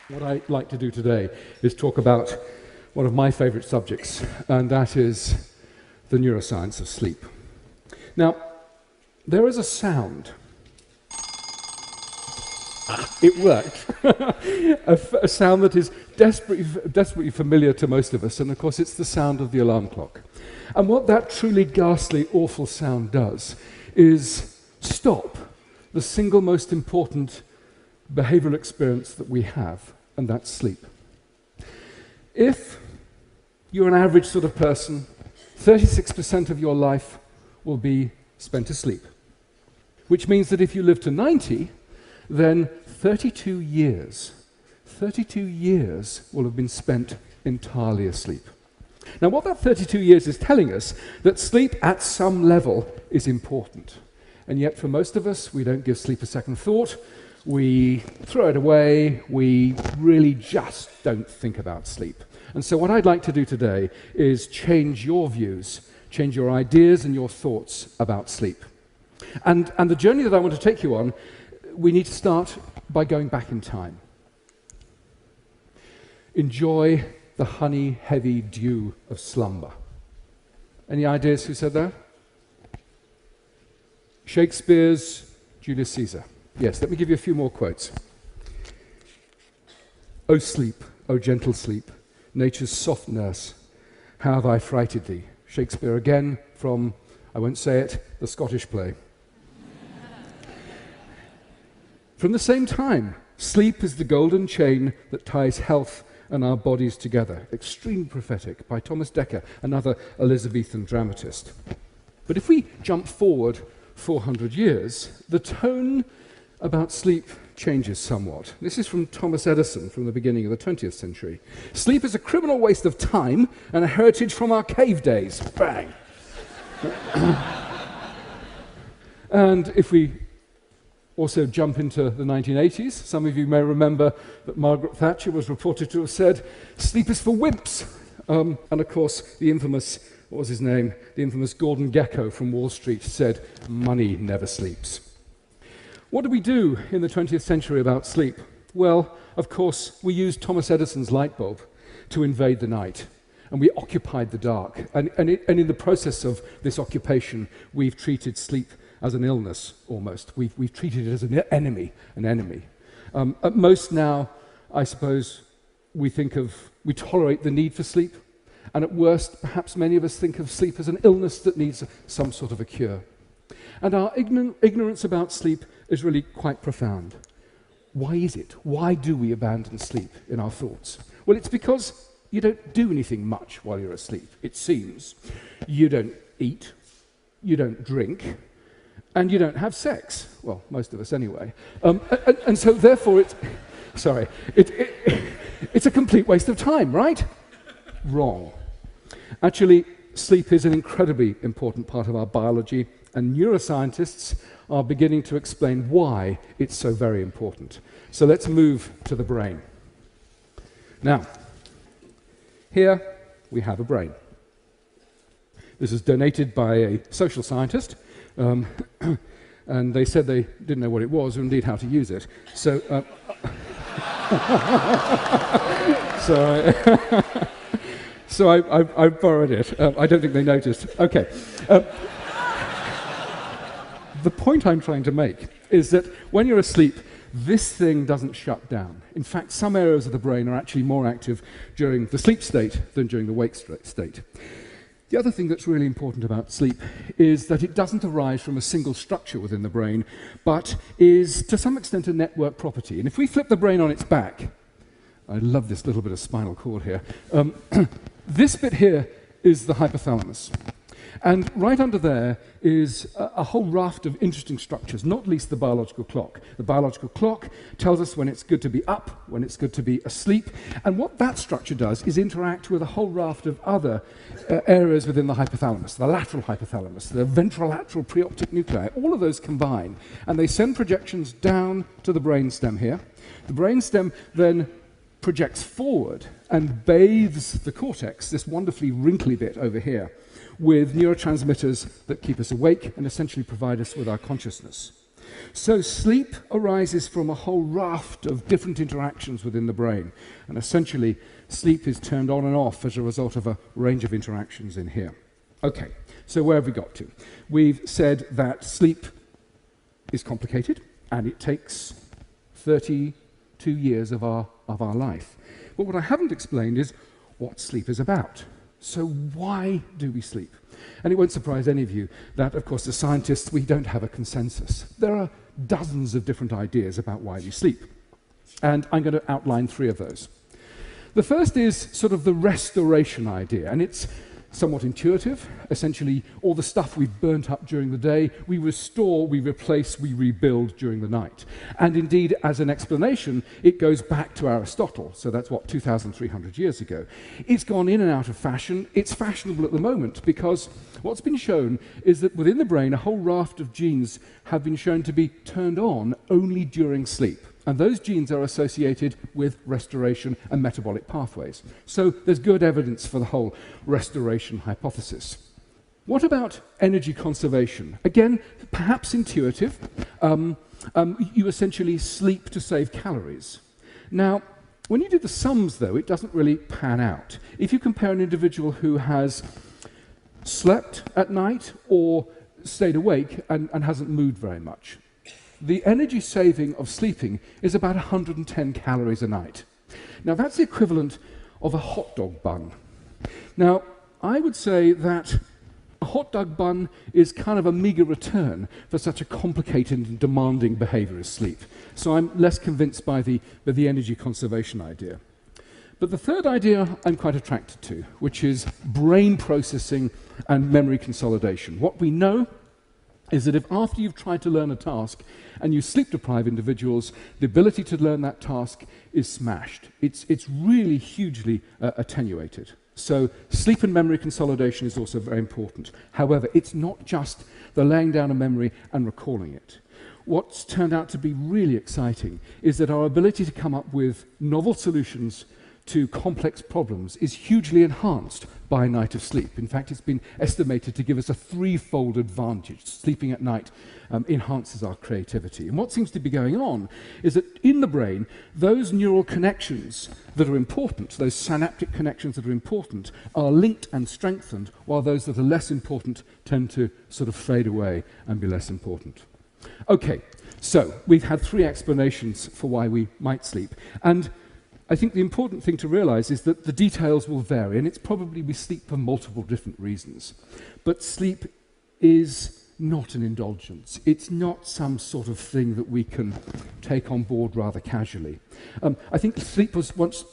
What I'd like to do today is talk about one of my favorite subjects, and that is the neuroscience of sleep. Now, there is a sound. It worked. a sound that is desperately familiar to most of us, and of course it's the sound of the alarm clock. And what that truly ghastly, awful sound does is stop the single most important behavioral experience that we have, and that's sleep. If you're an average sort of person, 36% of your life will be spent asleep, which means that if you live to 90, then 32 years will have been spent entirely asleep. Now, what that 32 years is telling us, that sleep at some level is important. And yet for most of us, we don't give sleep a second thought. We throw it away. We really just don't think about sleep. And so what I'd like to do today is change your views, change your ideas and your thoughts about sleep. And the journey that I want to take you on, we need to start by going back in time. Enjoy the honey-heavy dew of slumber. Any ideas who said that? Shakespeare's Julius Caesar. Yes, let me give you a few more quotes. O sleep, O gentle sleep, nature's soft nurse, how have I frighted thee? Shakespeare again from, I won't say it, the Scottish play. From the same time, sleep is the golden chain that ties health and our bodies together. Extremely prophetic, by Thomas Dekker, another Elizabethan dramatist. But if we jump forward 400 years, the tone about sleep changes somewhat. This is from Thomas Edison from the beginning of the 20th century. Sleep is a criminal waste of time and a heritage from our cave days. Bang! And if we also jump into the 1980s, some of you may remember that Margaret Thatcher was reported to have said, sleep is for wimps. And of course, the infamous, what was his name? The infamous Gordon Gekko from Wall Street said, money never sleeps. What do we do in the 20th century about sleep? Well, of course, we used Thomas Edison's light bulb to invade the night, and we occupied the dark. And in the process of this occupation, we've treated sleep as an illness, almost. We've treated it as an enemy. At most now, I suppose, we tolerate the need for sleep, and at worst, perhaps many of us think of sleep as an illness that needs some sort of a cure. And our ignorance about sleep is really quite profound. Why is it? Why do we abandon sleep in our thoughts? Well, it's because you don't do anything much while you're asleep, it seems. You don't eat, you don't drink, and you don't have sex. Well, most of us anyway. And so therefore it's a complete waste of time, right? Wrong. Actually, sleep is an incredibly important part of our biology, and neuroscientists are beginning to explain why it's so very important. So let's move to the brain. Now, here we have a brain. This is donated by a social scientist, and they said they didn't know what it was or indeed how to use it. So, so I borrowed it. I don't think they noticed. Okay. The point I'm trying to make is that when you're asleep, this thing doesn't shut down. In fact, some areas of the brain are actually more active during the sleep state than during the wake state. The other thing that's really important about sleep is that it doesn't arise from a single structure within the brain, but is to some extent a network property. And if we flip the brain on its back, I love this little bit of spinal cord here, this bit here is the hypothalamus. And right under there is a whole raft of interesting structures, not least the biological clock. The biological clock tells us when it's good to be up, when it's good to be asleep. And what that structure does is interact with a whole raft of other areas within the hypothalamus, the lateral hypothalamus, the ventrolateral preoptic nuclei. All of those combine, and they send projections down to the brainstem here. The brainstem then projects forward and bathes the cortex, this wonderfully wrinkly bit over here, with neurotransmitters that keep us awake and essentially provide us with our consciousness. So sleep arises from a whole raft of different interactions within the brain. And essentially, sleep is turned on and off as a result of a range of interactions in here. Okay, so where have we got to? We've said that sleep is complicated, and it takes 32 years of our life. But what I haven't explained is what sleep is about. So why do we sleep? And it won't surprise any of you that, of course, as scientists, we don't have a consensus. There are dozens of different ideas about why we sleep. And I'm going to outline 3 of those. The first is sort of the restoration idea, and it's somewhat intuitive. Essentially, all the stuff we've burnt up during the day, we restore, we replace, we rebuild during the night. And indeed, as an explanation, it goes back to Aristotle. So that's what, 2,300 years ago. It's gone in and out of fashion. It's fashionable at the moment because what's been shown is that within the brain, a whole raft of genes have been shown to be turned on only during sleep. And those genes are associated with restoration and metabolic pathways. So there's good evidence for the whole restoration hypothesis. What about energy conservation? Again, perhaps intuitive. You essentially sleep to save calories. Now, when you do the sums, though, it doesn't really pan out. If you compare an individual who has slept at night or stayed awake and hasn't moved very much, the energy saving of sleeping is about 110 calories a night. Now, that's the equivalent of a hot dog bun. Now, I would say that a hot dog bun is kind of a meager return for such a complicated and demanding behavior as sleep. So I'm less convinced by the energy conservation idea. But the third idea I'm quite attracted to, which is brain processing and memory consolidation. What we know is that if after you've tried to learn a task and you sleep-deprive individuals, the ability to learn that task is smashed. It's really hugely attenuated. So sleep and memory consolidation is also very important. However, it's not just the laying down of memory and recalling it. What's turned out to be really exciting is that our ability to come up with novel solutions to complex problems is hugely enhanced by a night of sleep. In fact, it's been estimated to give us a 3-fold advantage. Sleeping at night enhances our creativity. And what seems to be going on is that in the brain, those neural connections that are important, those synaptic connections that are important, are linked and strengthened, while those that are less important tend to sort of fade away and be less important. Okay, so we've had 3 explanations for why we might sleep. And I think the important thing to realize is that the details will vary, and it's probably we sleep for multiple different reasons. But sleep is not an indulgence. It's not some sort of thing that we can take on board rather casually. I think sleep was once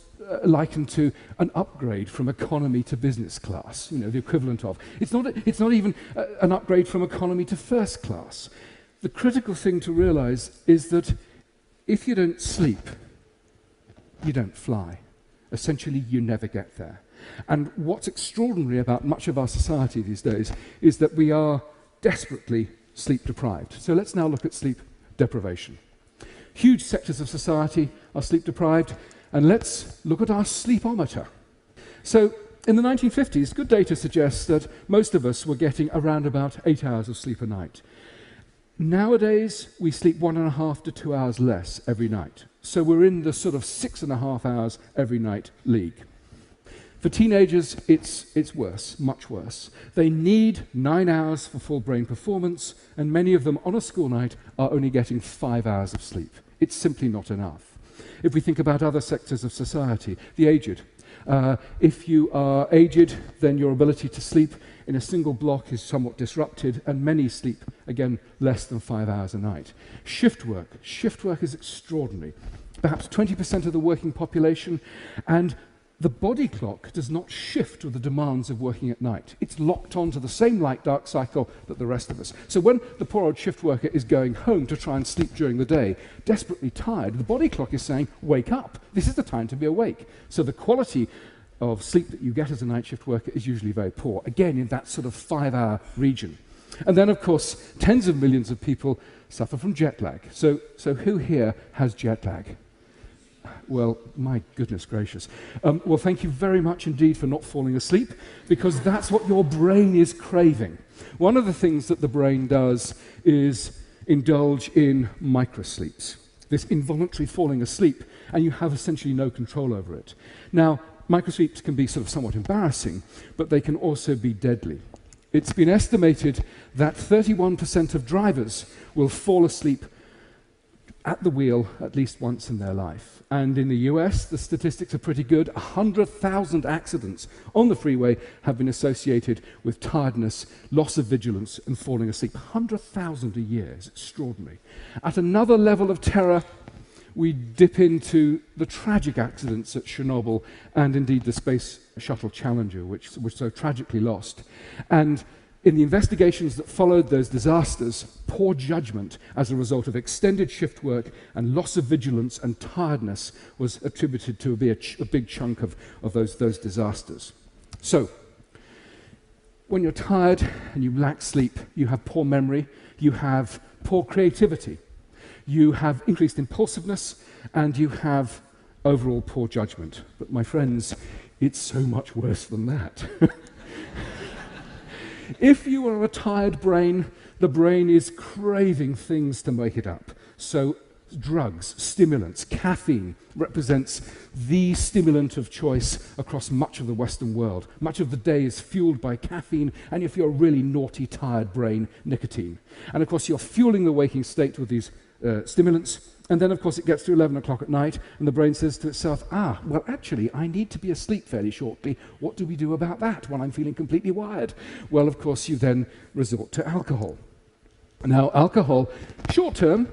likened to an upgrade from economy to business class, the equivalent of. It's not even an upgrade from economy to first class. The critical thing to realize is that if you don't sleep, you don't fly. Essentially, you never get there. And what's extraordinary about much of our society these days is that we are desperately sleep deprived. So let's now look at sleep deprivation. Huge sectors of society are sleep deprived, and let's look at our sleepometer. So in the 1950s, good data suggests that most of us were getting around about 8 hours of sleep a night. Nowadays, we sleep 1.5 to 2 hours less every night. So we're in the sort of 6.5 hours every night league. For teenagers, it's worse, much worse. They need 9 hours for full brain performance, and many of them on a school night are only getting 5 hours of sleep. It's simply not enough. If we think about other sectors of society, the aged. If you are aged, then your ability to sleep in a single block is somewhat disrupted, and many sleep, again, less than 5 hours a night. Shift work is extraordinary. Perhaps 20% of the working population, and the body clock does not shift with the demands of working at night. It's locked onto the same light-dark cycle that the rest of us. So when the poor old shift worker is going home to try and sleep during the day, desperately tired, the body clock is saying, wake up. This is the time to be awake. So the quality of sleep that you get as a night shift worker is usually very poor, again, in that sort of 5-hour region. And then, of course, tens of millions of people suffer from jet lag. So who here has jet lag? Well, my goodness gracious. Well, thank you very much indeed for not falling asleep, because that's what your brain is craving. One of the things that the brain does is indulge in microsleeps, this involuntary falling asleep, and you have essentially no control over it. Now, microsleeps can be sort of somewhat embarrassing, but they can also be deadly. It's been estimated that 31% of drivers will fall asleep at the wheel at least once in their life. And in the US, the statistics are pretty good. 100,000 accidents on the freeway have been associated with tiredness, loss of vigilance, and falling asleep. 100,000 a year is extraordinary. At another level of terror, we dip into the tragic accidents at Chernobyl and indeed the Space Shuttle Challenger, which was so tragically lost. And in the investigations that followed those disasters, poor judgment as a result of extended shift work and loss of vigilance and tiredness was attributed to be a big chunk of those disasters. So, when you're tired and you lack sleep, you have poor memory, you have poor creativity, you have increased impulsiveness, and you have overall poor judgment. But my friends, it's so much worse than that. If you are a tired brain, the brain is craving things to make it up. So drugs, stimulants, caffeine represents the stimulant of choice across much of the Western world. Much of the day is fueled by caffeine, and if you're a really naughty, tired brain, nicotine. And of course, you're fueling the waking state with these stimulants, and then of course it gets to 11 o'clock at night, and the brain says to itself, well actually I need to be asleep fairly shortly. What do we do about that when I'm feeling completely wired? Well, of course you then resort to alcohol. Now alcohol, short term,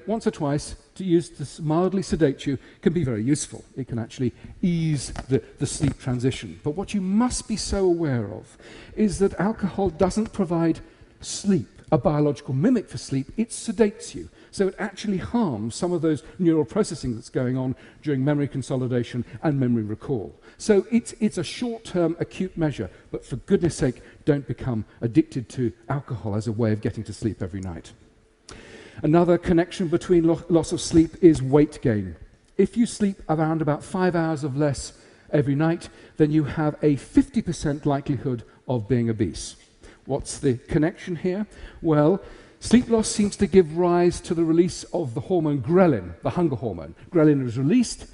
once or twice to use to mildly sedate you, can be very useful. It can actually ease the sleep transition. But what you must be so aware of is that alcohol doesn't provide sleep, a biological mimic for sleep. It sedates you. So it actually harms some of those neural processing that's going on during memory consolidation and memory recall. So it's a short-term acute measure, but for goodness sake, don't become addicted to alcohol as a way of getting to sleep every night. Another connection between loss of sleep is weight gain. If you sleep around about 5 hours of less every night, then you have a 50% likelihood of being obese. What's the connection here? Well, sleep loss seems to give rise to the release of the hormone ghrelin, the hunger hormone. Ghrelin is released,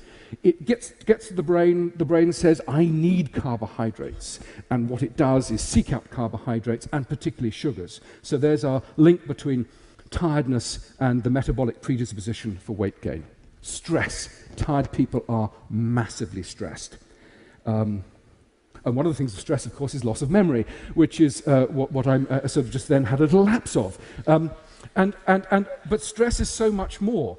it gets to the brain says, I need carbohydrates. And what it does is seek out carbohydrates, and particularly sugars. So there's our link between tiredness and the metabolic predisposition for weight gain. Stress. Tired people are massively stressed. And one of the things of stress, of course, is loss of memory, which is what I'm sort of just then had a little lapse of. But stress is so much more.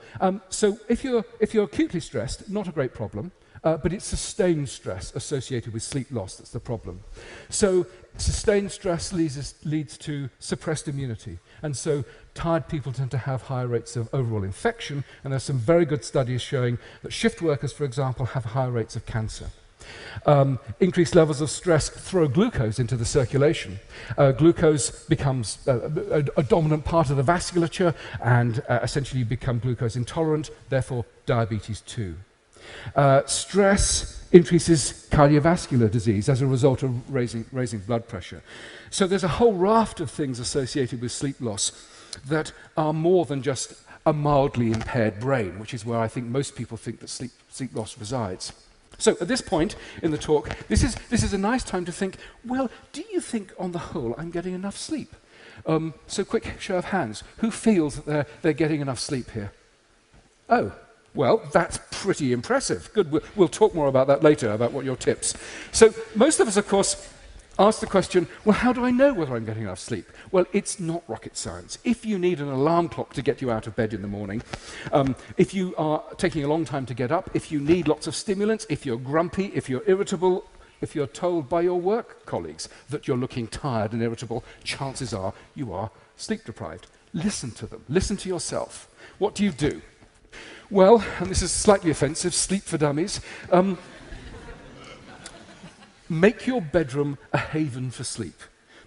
So if you're acutely stressed, not a great problem, but it's sustained stress associated with sleep loss that's the problem. So sustained stress leads to suppressed immunity. And so tired people tend to have higher rates of overall infection, and there's some very good studies showing that shift workers, for example, have higher rates of cancer. Increased levels of stress throw glucose into the circulation. Glucose becomes a dominant part of the vasculature, and essentially you become glucose intolerant, therefore diabetes too. Stress increases cardiovascular disease as a result of raising blood pressure. So there's a whole raft of things associated with sleep loss that are more than just a mildly impaired brain, which is where I think most people think that sleep loss resides. So at this point in the talk, this is a nice time to think, well, do you think on the whole I'm getting enough sleep? So quick show of hands. Who feels that they're getting enough sleep here? Oh, well, that's pretty impressive. Good, we'll talk more about that later, about what your tips. So most of us, of course, ask the question, well, how do I know whether I'm getting enough sleep? Well, it's not rocket science. If you need an alarm clock to get you out of bed in the morning, if you are taking a long time to get up, if you need lots of stimulants, if you're grumpy, if you're irritable, if you're told by your work colleagues that you're looking tired and irritable, chances are you are sleep deprived. Listen to them. Listen to yourself. What do you do? Well, and this is slightly offensive, sleep for dummies. Make your bedroom a haven for sleep.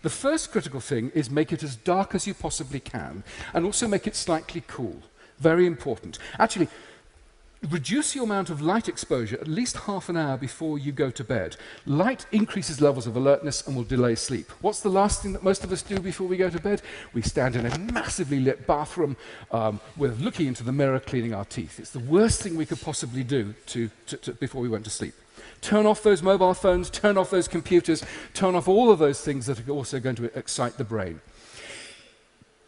The first critical thing is make it as dark as you possibly can, and also make it slightly cool. Very important. Actually, reduce your amount of light exposure at least half an hour before you go to bed. Light increases levels of alertness and will delay sleep. What's the last thing that most of us do before we go to bed? We stand in a massively lit bathroom, we're looking into the mirror, cleaning our teeth. It's the worst thing we could possibly do before we went to sleep. Turn off those mobile phones, turn off those computers, turn off all of those things that are also going to excite the brain.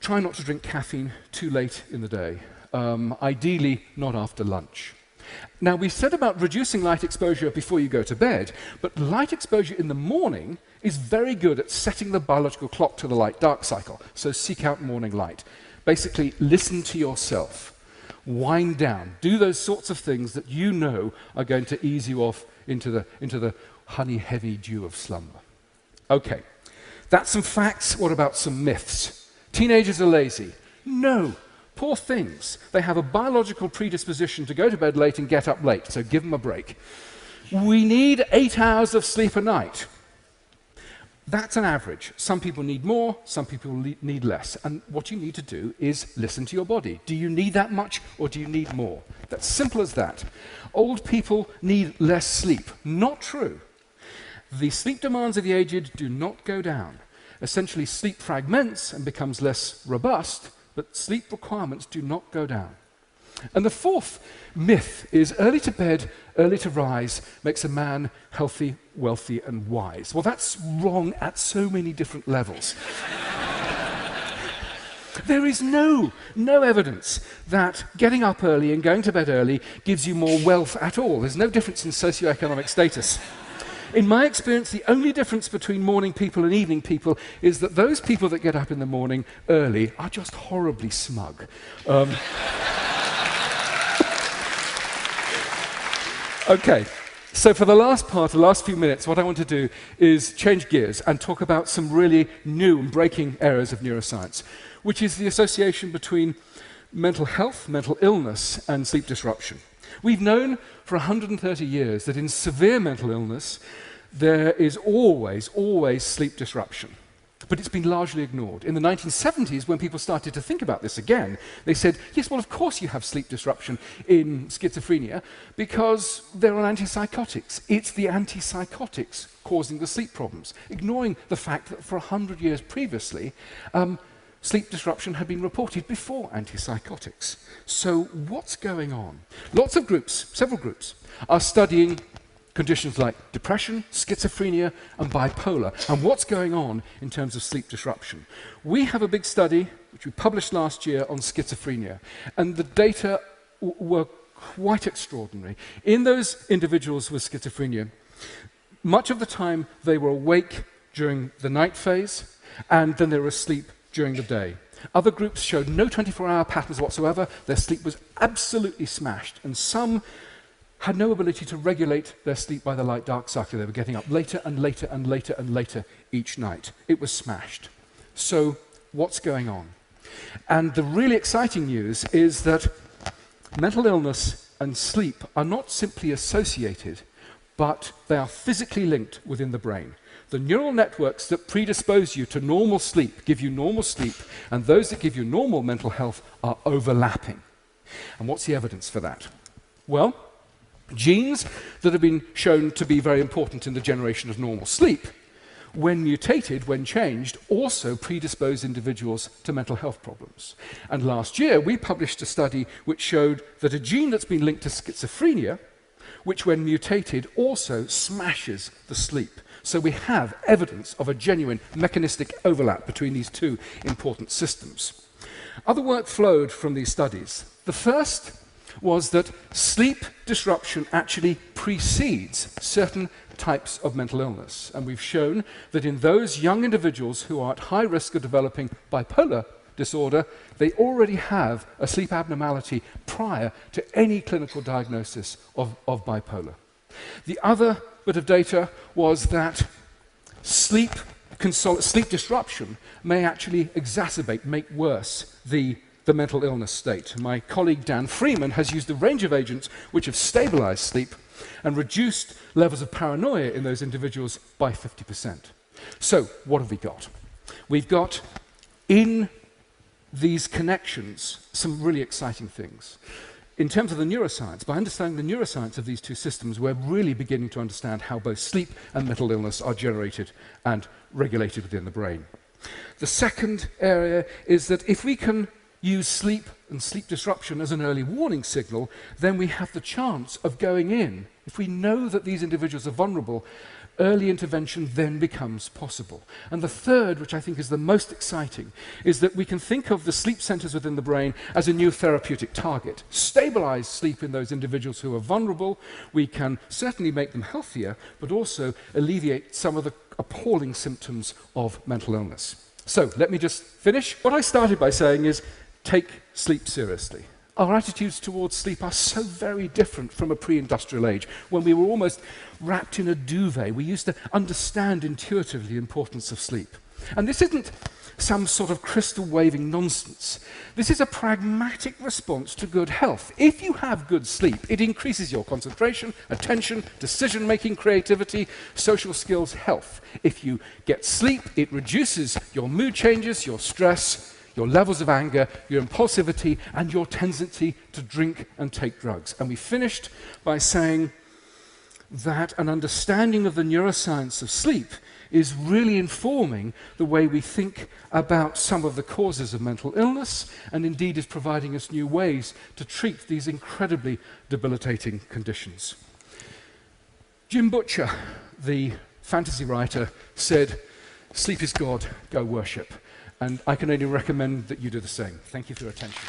Try not to drink caffeine too late in the day. Ideally, not after lunch. Now, we said about reducing light exposure before you go to bed, but light exposure in the morning is very good at setting the biological clock to the light-dark cycle, so seek out morning light. Basically, listen to yourself. Wind down. Do those sorts of things that you know are going to ease you off into the honey-heavy dew of slumber. Okay, that's some facts. What about some myths? Teenagers are lazy. No. Poor things. They have a biological predisposition to go to bed late and get up late, so give them a break. We need 8 hours of sleep a night. That's an average. Some people need more, some people need less. And what you need to do is listen to your body. Do you need that much or do you need more? That's simple as that. Old people need less sleep. Not true. The sleep demands of the aged do not go down. Essentially, sleep fragments and becomes less robust, but sleep requirements do not go down. And the fourth myth is early to bed, early to rise makes a man healthy, wealthy, and wise. Well, that's wrong at so many different levels. There is no evidence that getting up early and going to bed early gives you more wealth at all. There's no difference in socioeconomic status. In my experience, the only difference between morning people and evening people is that those people that get up in the morning early are just horribly smug. Okay, so for the last few minutes, what I want to do is change gears and talk about some really new and breaking areas of neuroscience, which is the association between mental health, mental illness, and sleep disruption. We've known for 130 years that in severe mental illness, there is always sleep disruption. But it's been largely ignored. In the 1970s, when people started to think about this again, they said, yes, well, of course you have sleep disruption in schizophrenia because they're on antipsychotics. It's the antipsychotics causing the sleep problems, ignoring the fact that for 100 years previously, sleep disruption had been reported before antipsychotics. So what's going on? Lots of groups, several groups, are studying conditions like depression, schizophrenia, and bipolar, and what's going on in terms of sleep disruption. We have a big study, which we published last year, on schizophrenia, and the data were quite extraordinary. In those individuals with schizophrenia, much of the time they were awake during the night phase, and then they were asleep during the day. Other groups showed no 24-hour patterns whatsoever. Their sleep was absolutely smashed, and some had no ability to regulate their sleep by the light-dark cycle. They were getting up later and later and later and later each night. It was smashed. So what's going on? And the really exciting news is that mental illness and sleep are not simply associated, but they are physically linked within the brain. The neural networks that predispose you to normal sleep give you normal sleep, and those that give you normal mental health are overlapping. And what's the evidence for that? Well, genes that have been shown to be very important in the generation of normal sleep, when mutated, when changed, also predispose individuals to mental health problems. And last year, we published a study which showed that a gene that's been linked to schizophrenia, which when mutated also smashes the sleep. So we have evidence of a genuine mechanistic overlap between these two important systems. Other work flowed from these studies. The first was that sleep disruption actually precedes certain types of mental illness. And we've shown that in those young individuals who are at high risk of developing bipolar disorder, they already have a sleep abnormality prior to any clinical diagnosis of bipolar. The other bit of data was that sleep disruption may actually exacerbate, make worse the mental illness state. My colleague Dan Freeman has used a range of agents which have stabilized sleep and reduced levels of paranoia in those individuals by 50%. So, what have we got? We've got in these connections some really exciting things. in terms of the neuroscience, by understanding the neuroscience of these two systems, we're really beginning to understand how both sleep and mental illness are generated and regulated within the brain. The second area is that if we can use sleep and sleep disruption as an early warning signal, then we have the chance of going in. If we know that these individuals are vulnerable, early intervention then becomes possible. And the third, which I think is the most exciting, is that we can think of the sleep centers within the brain as a new therapeutic target. Stabilize sleep in those individuals who are vulnerable. We can certainly make them healthier, but also alleviate some of the appalling symptoms of mental illness. So let me just finish. What I started by saying is, take sleep seriously. Our attitudes towards sleep are so very different from a pre-industrial age, when we were almost wrapped in a duvet. We used to understand intuitively the importance of sleep. And this isn't some sort of crystal-waving nonsense. This is a pragmatic response to good health. If you have good sleep, it increases your concentration, attention, decision-making, creativity, social skills, health. If you get sleep, it reduces your mood changes, your stress, your levels of anger, your impulsivity, and your tendency to drink and take drugs. And we finished by saying that an understanding of the neuroscience of sleep is really informing the way we think about some of the causes of mental illness, and indeed is providing us new ways to treat these incredibly debilitating conditions. Jim Butcher, the fantasy writer, said, "Sleep is God, go worship." And I can only recommend that you do the same. Thank you for your attention.